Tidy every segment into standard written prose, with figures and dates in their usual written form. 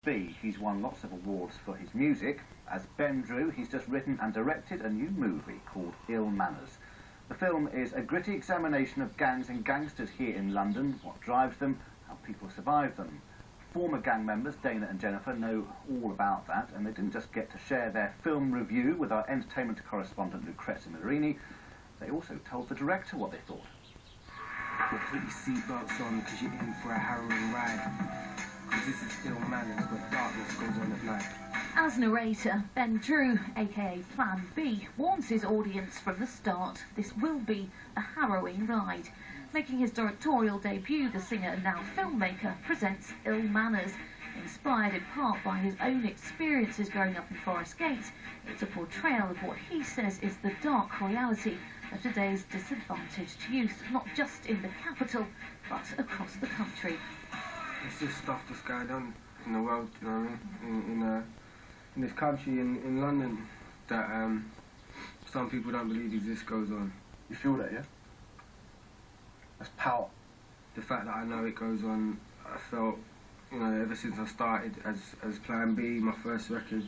B. He's won lots of awards for his music. As Ben Drew, he's just written and directed a new movie called Ill Manners. The film is a gritty examination of gangs and gangsters here in London, what drives them, how people survive them. Former gang members, Dana and Jennifer, know all about that, and they didn't just get to share their film review with our entertainment correspondent Lucrezia Marini, they also told the director what they thought. Well, put your seatbelts on because you're in for a harrowing ride. Because this is Ill Manners, where darkness goes on at night. As narrator, Ben Drew, aka Plan B, warns his audience from the start this will be a harrowing ride. Making his directorial debut, the singer and now filmmaker presents Ill Manners. Inspired in part by his own experiences growing up in Forest Gate, it's a portrayal of what he says is the dark reality of today's disadvantaged youth, not just in the capital, but across the country. It's just stuff that's going on in the world, you know what I mean? In this country, in London, that some people don't believe exists goes on. You feel that, yeah? That's power. The fact that I know it goes on, I felt, you know, ever since I started as Plan B, my first record,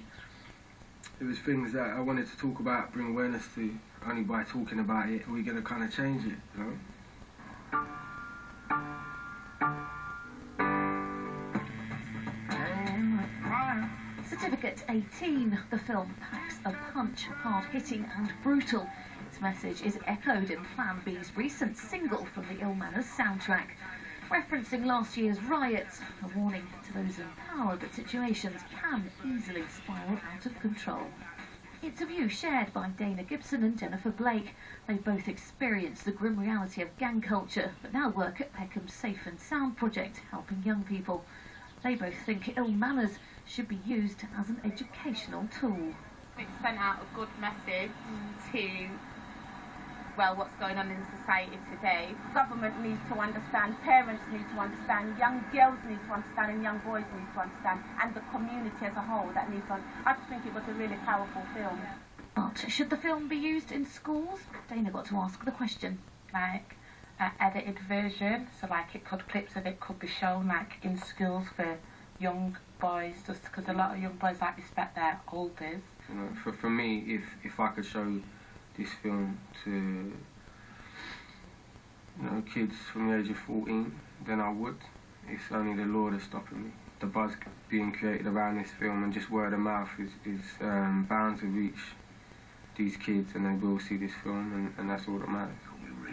it was things that I wanted to talk about, bring awareness to. Only by talking about it are we going to kind of change it, you know? Certificate 18, the film packs a punch, hard-hitting and brutal. Its message is echoed in Plan B's recent single from the Ill Manners soundtrack. Referencing last year's riots, a warning to those in power that situations can easily spiral out of control. It's a view shared by Dana Gibson and Jennifer Blake. They both experienced the grim reality of gang culture, but now work at Peckham's Safe and Sound project, helping young people. They both think Ill Manners should be used as an educational tool. It sent out a good message to, well, what's going on in society today. Government needs to understand, parents need to understand, young girls need to understand, and young boys need to understand, and the community as a whole that needs to. I just think it was a really powerful film. But should the film be used in schools? Dana got to ask the question. Like an edited version, so like clips of it could be shown like in schools for young boys, just because a lot of young boys like respect their elders. You know, for me, if I could show this film to, you know, kids from the age of 14, then I would. It's only the law that's stopping me. The buzz being created around this film and just word of mouth is bound to reach these kids, and they will see this film, and that's all that matters.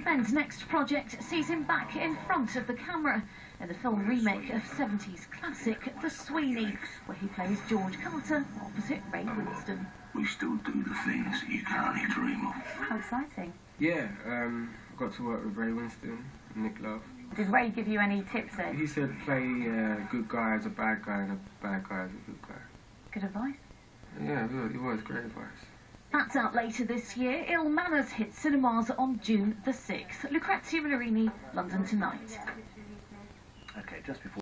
Ben's next project sees him back in front of the camera in the film remake of 70s classic The Sweeney, where he plays George Carter opposite Ray Winston. We still do the things you can only dream of. How exciting. Yeah, I got to work with Ray Winston and Nick Love. Did Ray give you any tips then? He said play a good guy as a bad guy and a bad guy as a good guy. Good advice? Yeah, it was great advice. That's out later this year. Ill Manners hits cinemas on June the 6th. Lucrezia Marini, London Tonight. Okay, just before